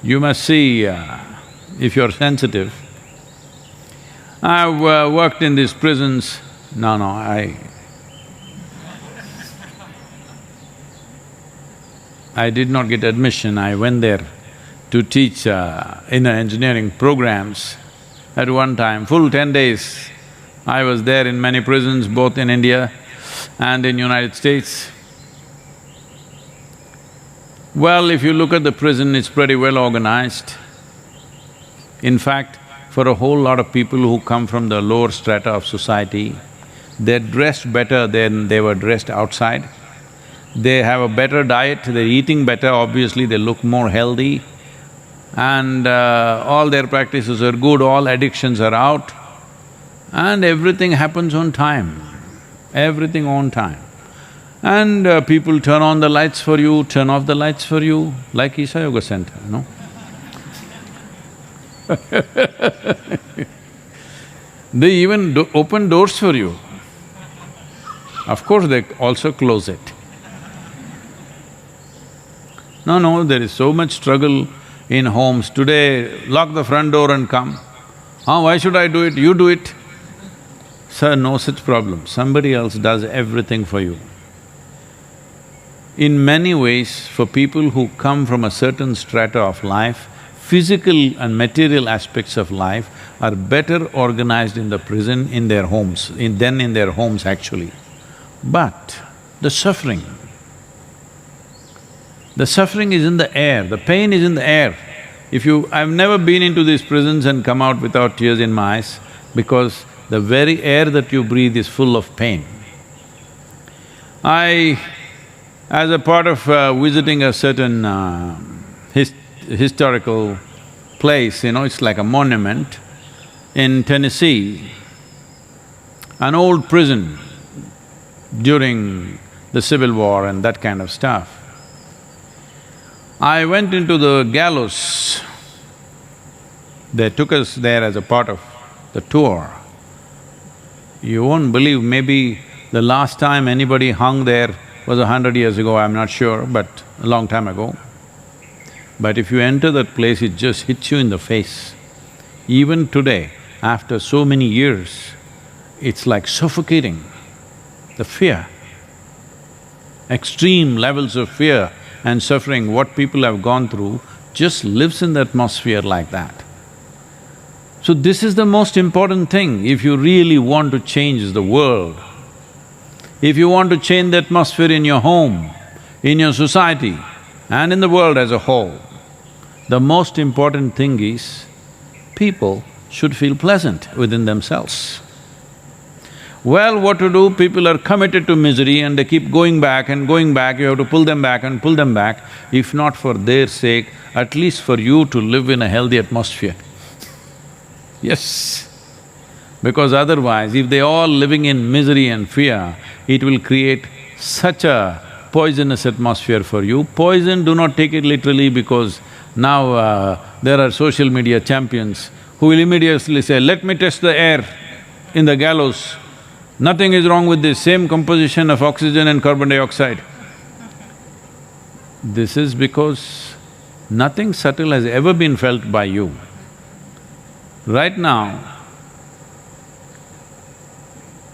You must see, if you're sensitive. I've worked in these prisons. No, I did not get admission. I went there to teach in engineering programs. At one time, full 10 days, I was there in many prisons, both in India and in United States. Well, if you look at the prison, it's pretty well organized. In fact, for a whole lot of people who come from the lower strata of society, they're dressed better than they were dressed outside. They have a better diet, they're eating better, obviously they look more healthy, and all their practices are good, all addictions are out, and everything happens on time, everything on time. And people turn on the lights for you, turn off the lights for you, like Isha Yoga Center, no? They even open doors for you. Of course, they also close it. No, there is so much struggle in homes. Today, lock the front door and come. Why should I do it? You do it. Sir, no such problem. Somebody else does everything for you. In many ways, for people who come from a certain strata of life, physical and material aspects of life are better organized in the prison, in their homes, than in their homes actually. But the suffering is in the air, the pain is in the air. I've never been into these prisons and come out without tears in my eyes because the very air that you breathe is full of pain. As a part of visiting a certain historical place, it's like a monument in Tennessee, an old prison during the Civil War and that kind of stuff. I went into the gallows. They took us there as a part of the tour. You won't believe, maybe the last time anybody hung there was 100 years ago, I'm not sure, but a long time ago. But if you enter that place, it just hits you in the face. Even today, after so many years, it's like suffocating. The fear, extreme levels of fear and suffering, what people have gone through, just lives in the atmosphere like that. So this is the most important thing if you really want to change the world. If you want to change the atmosphere in your home, in your society and in the world as a whole, the most important thing is people should feel pleasant within themselves. Well, what to do? People are committed to misery and they keep going back and going back, you have to pull them back and pull them back, if not for their sake, at least for you to live in a healthy atmosphere. Yes, because otherwise, if they're all living in misery and fear, it will create such a poisonous atmosphere for you. Poison, do not take it literally because now there are social media champions who will immediately say, let me test the air in the gallows. Nothing is wrong with this, same composition of oxygen and carbon dioxide. This is because nothing subtle has ever been felt by you. Right now,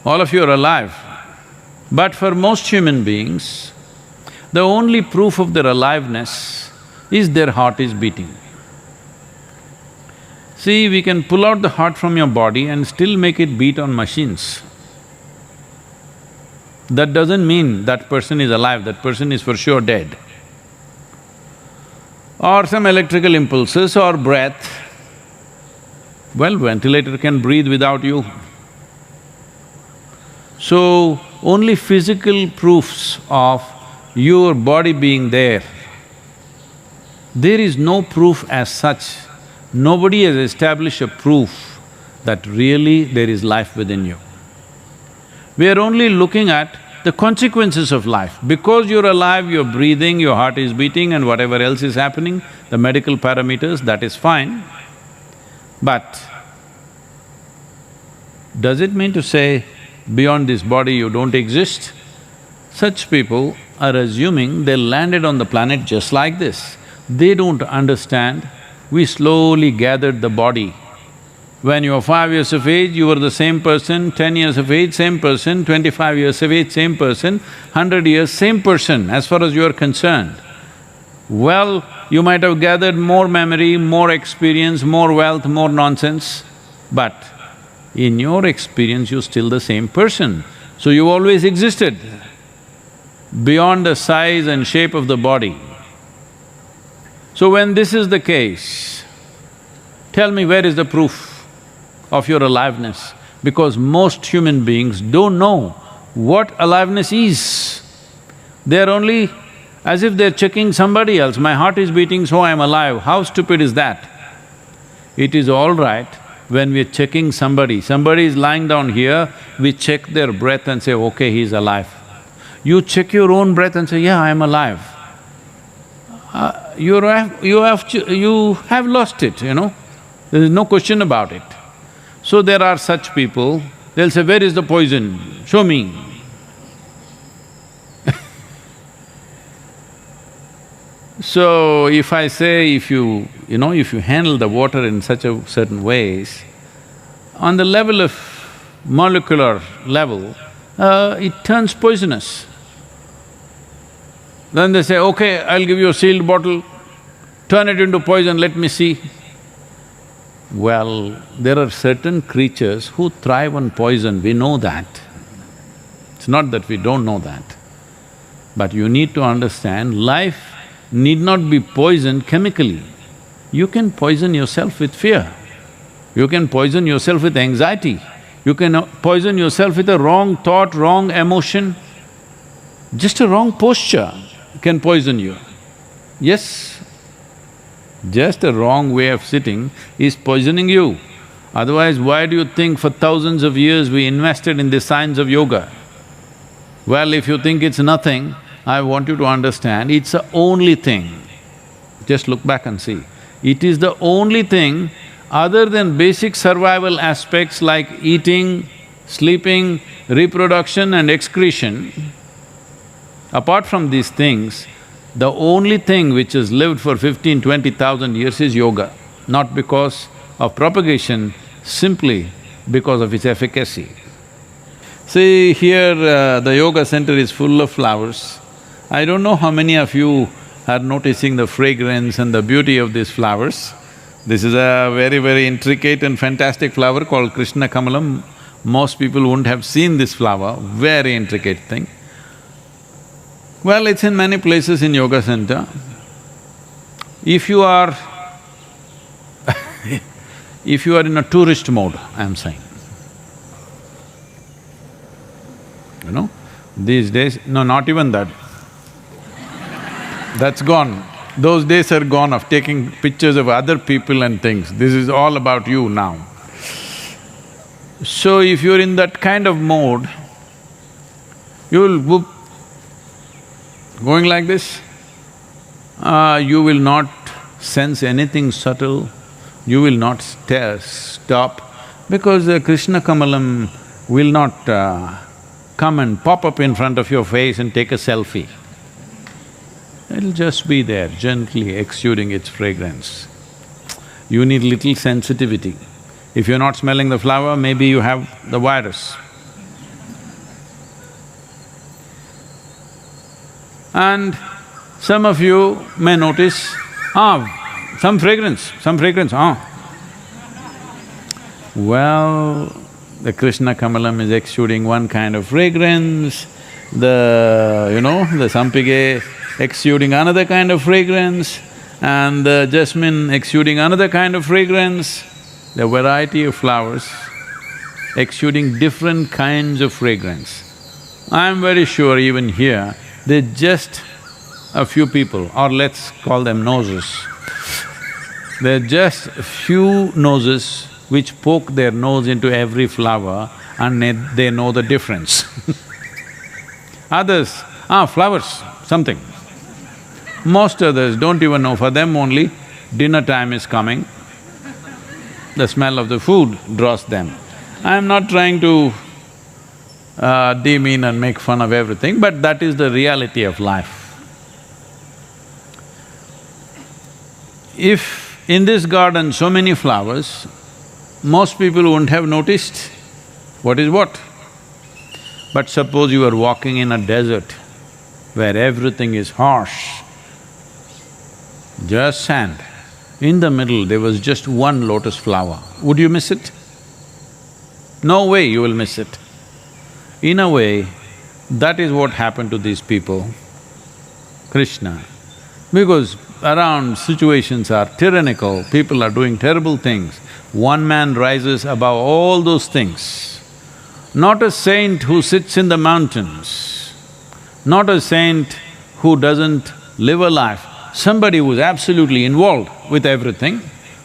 all of you are alive, but for most human beings, the only proof of their aliveness is their heart is beating. See, we can pull out the heart from your body and still make it beat on machines. That doesn't mean that person is alive, that person is for sure dead. Or some electrical impulses or breath. Well, ventilator can breathe without you. So, only physical proofs of your body being there. There is no proof as such. Nobody has established a proof that really there is life within you. We are only looking at the consequences of life. Because you're alive, you're breathing, your heart is beating and whatever else is happening, the medical parameters, that is fine. But does it mean to say beyond this body you don't exist? Such people are assuming they landed on the planet just like this. They don't understand we slowly gathered the body. When you were 5 years of age, you were the same person, 10 years of age, same person, 25 years of age, same person, 100 years, same person, as far as you are concerned. Well, you might have gathered more memory, more experience, more wealth, more nonsense, but in your experience, you're still the same person. So you've always existed beyond the size and shape of the body. So when this is the case, tell me where is the proof of your aliveness? Because most human beings don't know what aliveness is. They're only as if they're checking somebody else, my heart is beating, so I'm alive. How stupid is that? It is all right when we're checking somebody is lying down here, we check their breath and say, okay, he's alive. You check your own breath and say, yeah, I'm alive. You have lost it, you know, there is no question about it. So there are such people, they'll say, where is the poison? Show me. So if I say, if you handle the water in such a certain ways, on the level of molecular level, it turns poisonous. Then they say, okay, I'll give you a sealed bottle, turn it into poison, let me see. Well, there are certain creatures who thrive on poison, we know that. It's not that we don't know that. But you need to understand, life need not be poisoned chemically. You can poison yourself with fear. You can poison yourself with anxiety. You can poison yourself with a wrong thought, wrong emotion. Just a wrong posture can poison you. Yes, just a wrong way of sitting is poisoning you. Otherwise, why do you think for thousands of years we invested in the science of yoga? Well, if you think it's nothing, I want you to understand, it's the only thing. Just look back and see. It is the only thing other than basic survival aspects like eating, sleeping, reproduction and excretion. Apart from these things, the only thing which has lived for 15, 20,000 years is yoga. Not because of propagation, simply because of its efficacy. See, here the yoga center is full of flowers. I don't know how many of you are noticing the fragrance and the beauty of these flowers. This is a very, very intricate and fantastic flower called Krishna Kamalam. Most people wouldn't have seen this flower, very intricate thing. Well, it's in many places in yoga center. If you are if you are in a tourist mode, I'm saying, you know, these days… no, not even that. That's gone. Those days are gone of taking pictures of other people and things. This is all about you now. So if you're in that kind of mode, you'll whoop, going like this, you will not sense anything subtle, you will not stop, because Krishna Kamalam will not come and pop up in front of your face and take a selfie. It'll just be there, gently exuding its fragrance. You need little sensitivity. If you're not smelling the flower, maybe you have the virus. And some of you may notice, some fragrance, Well, the Krishna Kamalam is exuding one kind of fragrance, the Sampige exuding another kind of fragrance, and the jasmine exuding another kind of fragrance. The variety of flowers exuding different kinds of fragrance. I'm very sure even here, they're just a few people, or let's call them noses. They're just a few noses which poke their nose into every flower and they know the difference. Others, flowers, something. Most others don't even know, for them only dinner time is coming, the smell of the food draws them. I'm not trying to demean and make fun of everything, but that is the reality of life. If In this garden, so many flowers, most people wouldn't have noticed what is what. But suppose you are walking in a desert where everything is harsh, just sand. In the middle, there was just one lotus flower. Would you miss it? No way you will miss it. In a way, that is what happened to these people, Krishna. Because around situations are tyrannical, people are doing terrible things, one man rises above all those things. Not a saint who sits in the mountains, not a saint who doesn't live a life, somebody who's absolutely involved with everything,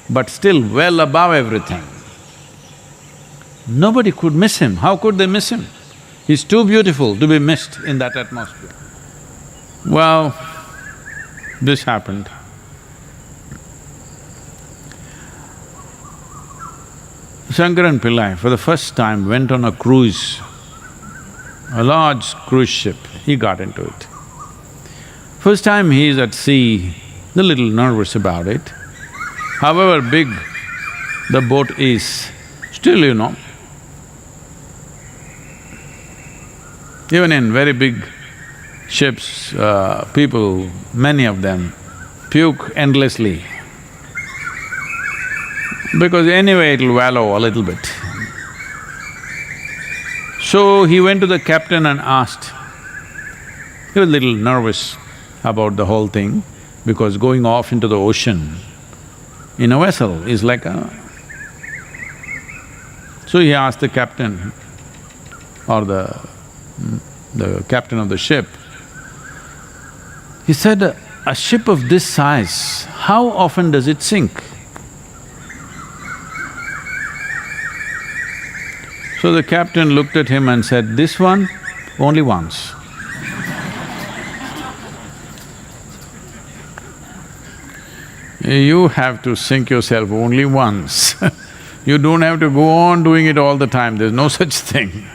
but still well above everything. Nobody could miss him. How could they miss him? He's too beautiful to be missed in that atmosphere. Well, this happened. Shankaran Pillai for the first time went on a cruise, a large cruise ship, he got into it. First time he is at sea, a little nervous about it. However big the boat is, still even in very big ships, people, many of them, puke endlessly. Because anyway it'll wallow a little bit. So he went to the captain and asked. He was a little nervous about the whole thing because going off into the ocean in a vessel is like a… So he asked the captain or the captain of the ship, he said, a ship of this size, how often does it sink? So the captain looked at him and said, this one, only once. You have to sink yourself only once. You don't have to go on doing it all the time, there's no such thing.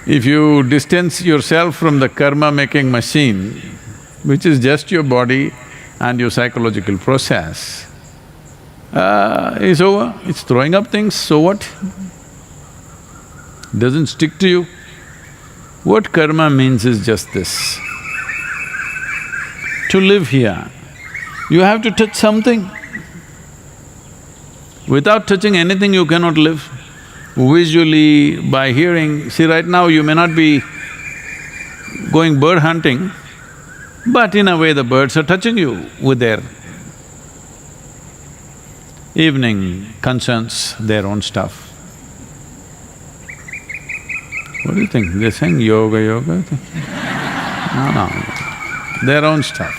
If you distance yourself from the karma-making machine, which is just your body and your psychological process, it's over, it's throwing up things, so what? Doesn't stick to you. What karma means is just this. To live here, you have to touch something. Without touching anything, you cannot live. Visually, by hearing, see right now you may not be going bird hunting, but in a way the birds are touching you with their evening concerns, their own stuff. What do you think? They're saying yoga, yoga? No, their own stuff.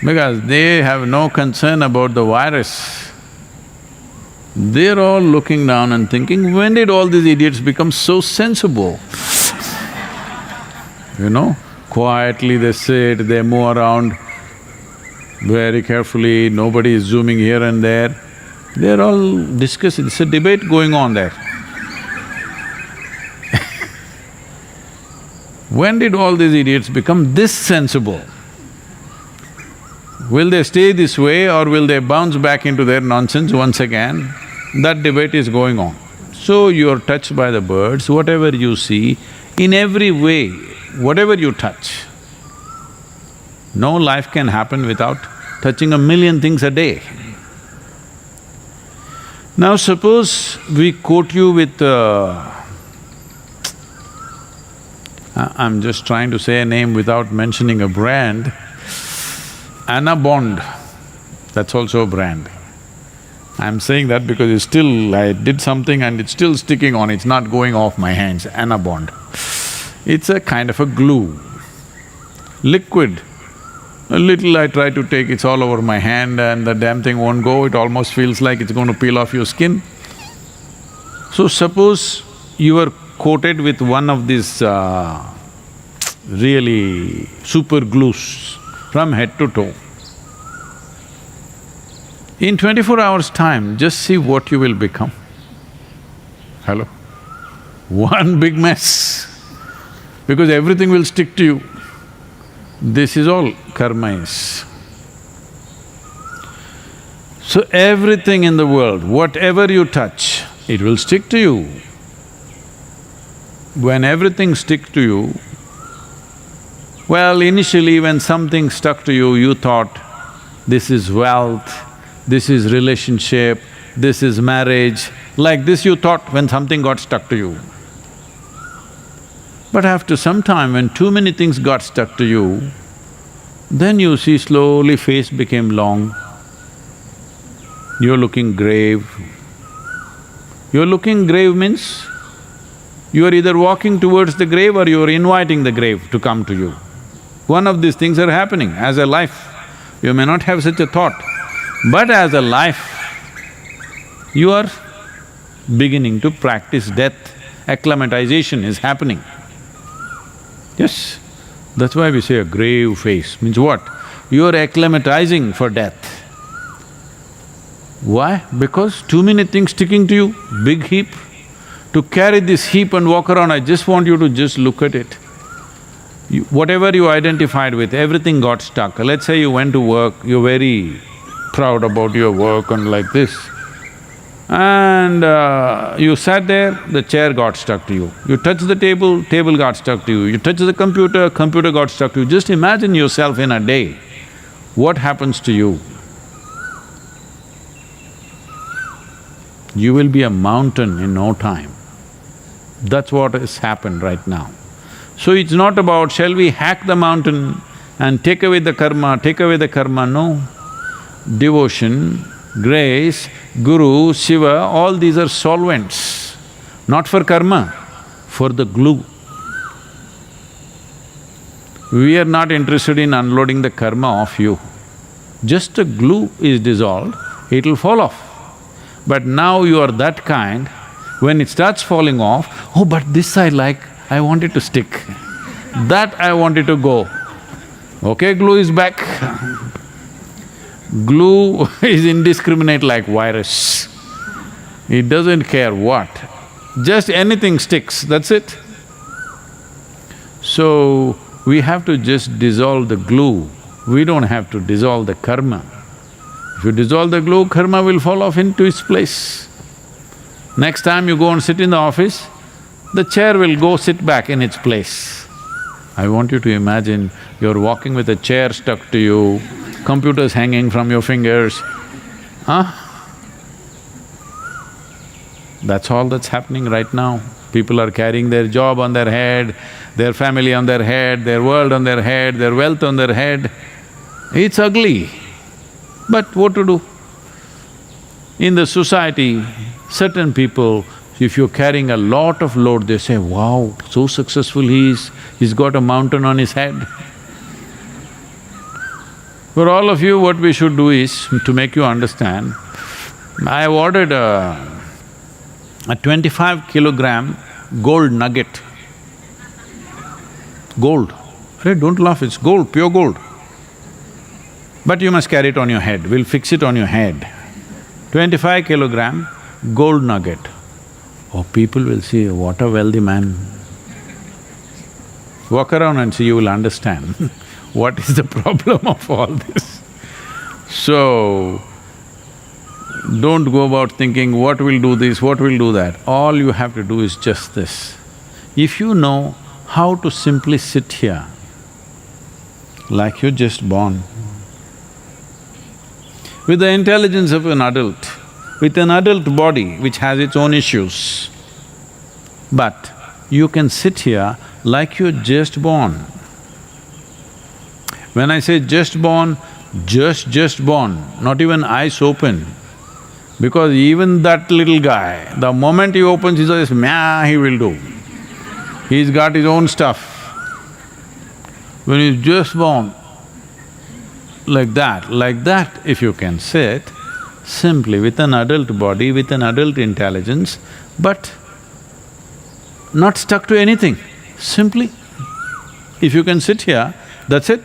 Because they have no concern about the virus. They're all looking down and thinking, when did all these idiots become so sensible? Quietly they sit, they move around very carefully, nobody is zooming here and there. They're all discussing, it's a debate going on there. When did all these idiots become this sensible? Will they stay this way or will they bounce back into their nonsense once again? That debate is going on. So you're touched by the birds, whatever you see, in every way, whatever you touch. No life can happen without touching a million things a day. Now suppose we quote you with I'm just trying to say a name without mentioning a brand, Anna Bond, that's also a brand. I'm saying that because it's still… I did something and it's still sticking on, it's not going off my hands, Anna Bond. It's a kind of a glue, liquid. A little I try to take, it's all over my hand and the damn thing won't go, it almost feels like it's going to peel off your skin. So suppose you are coated with one of these really super glues from head to toe. In 24 hours' time, just see what you will become. Hello? One big mess, because everything will stick to you. This is all karma is. So everything in the world, whatever you touch, it will stick to you. When everything sticks to you, well, initially when something stuck to you, you thought, this is wealth, this is relationship, this is marriage. Like this you thought when something got stuck to you. But after some time, when too many things got stuck to you, then you see slowly face became long. You're looking grave. You're looking grave means you're either walking towards the grave or you're inviting the grave to come to you. One of these things are happening as a life. You may not have such a thought, but as a life, you are beginning to practice death. Acclimatization is happening. Yes, that's why we say a grave face. Means what? You are acclimatizing for death. Why? Because too many things sticking to you, big heap. To carry this heap and walk around, I just want you to just look at it. Whatever you identified with, everything got stuck. Let's say you went to work, you're very proud about your work and like this. And you sat there, the chair got stuck to you. You touched the table, table got stuck to you. You touched the computer, computer got stuck to you. Just imagine yourself in a day. What happens to you? You will be a mountain in no time. That's what has happened right now. So it's not about, shall we hack the mountain and take away the karma, no. Devotion, grace, Guru, Shiva, all these are solvents, not for karma, for the glue. We are not interested in unloading the karma off you. Just the glue is dissolved, it'll fall off. But now you are that kind, when it starts falling off, oh, but this I like, I want it to stick. That I want it to go. Okay, glue is back. Glue is indiscriminate like virus. It doesn't care what, just anything sticks, that's it. So, we have to just dissolve the glue, we don't have to dissolve the karma. If you dissolve the glue, karma will fall off into its place. Next time you go and sit in the office, the chair will go sit back in its place. I want you to imagine you're walking with a chair stuck to you, computers hanging from your fingers, huh? That's all that's happening right now. People are carrying their job on their head, their family on their head, their world on their head, their wealth on their head. It's ugly, but what to do? In the society, certain people, if you're carrying a lot of load, they say, wow, so successful he is, he's got a mountain on his head. For all of you, what we should do is, to make you understand, I have ordered a 25-kilogram gold nugget. Gold. Hey, don't laugh, it's gold, pure gold. But you must carry it on your head, we'll fix it on your head. 25-kilogram gold nugget. Oh, people will see, what a wealthy man. Walk around and see, you will understand what is the problem of all this. So, don't go about thinking, what will do this, what will do that. All you have to do is just this. If you know how to simply sit here, like you're just born, with the intelligence of an adult, with an adult body which has its own issues, but you can sit here like you're just born. When I say just born, just born, not even eyes open. Because even that little guy, the moment he opens his eyes, meow, he will do. He's got his own stuff. When he's just born, like that if you can sit, simply with an adult body, with an adult intelligence, but not stuck to anything, simply. If you can sit here, that's it.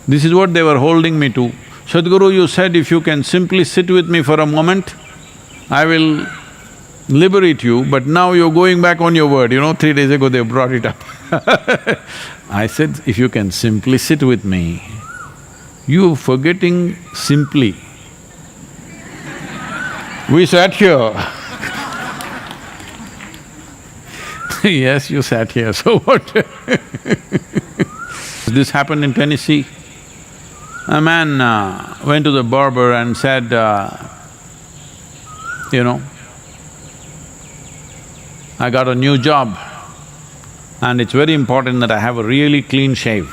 This is what they were holding me to. Sadhguru, you said if you can simply sit with me for a moment, I will liberate you, but now you're going back on your word, 3 days ago they brought it up. I said, if you can simply sit with me, you forgetting simply. We sat here. Yes, you sat here, so what? This happened in Tennessee. A man went to the barber and said, you know, I got a new job and it's very important that I have a really clean shave.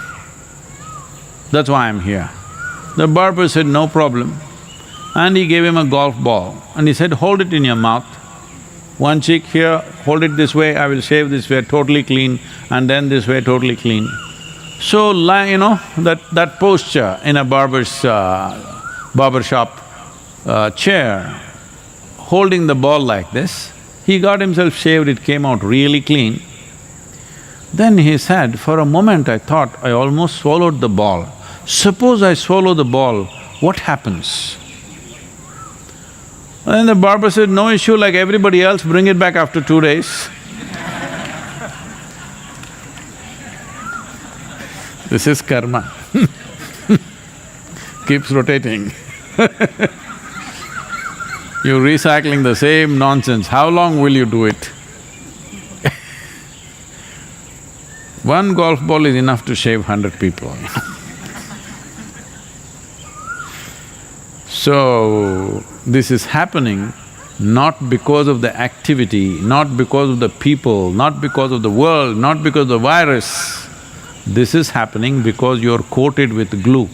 That's why I'm here. The barber said, no problem. And he gave him a golf ball and he said, hold it in your mouth. One cheek here, hold it this way, I will shave this way, totally clean, and then this way, totally clean. So, that posture in a barbershop chair, holding the ball like this, he got himself shaved, it came out really clean. Then he said, for a moment I thought I almost swallowed the ball. Suppose I swallow the ball, what happens? And the barber said, no issue, like everybody else, bring it back after 2 days. This is karma. Keeps rotating. You're recycling the same nonsense, how long will you do it? One golf ball is enough to shave 100 people. So, this is happening not because of the activity, not because of the people, not because of the world, not because of the virus. This is happening because you're coated with glue.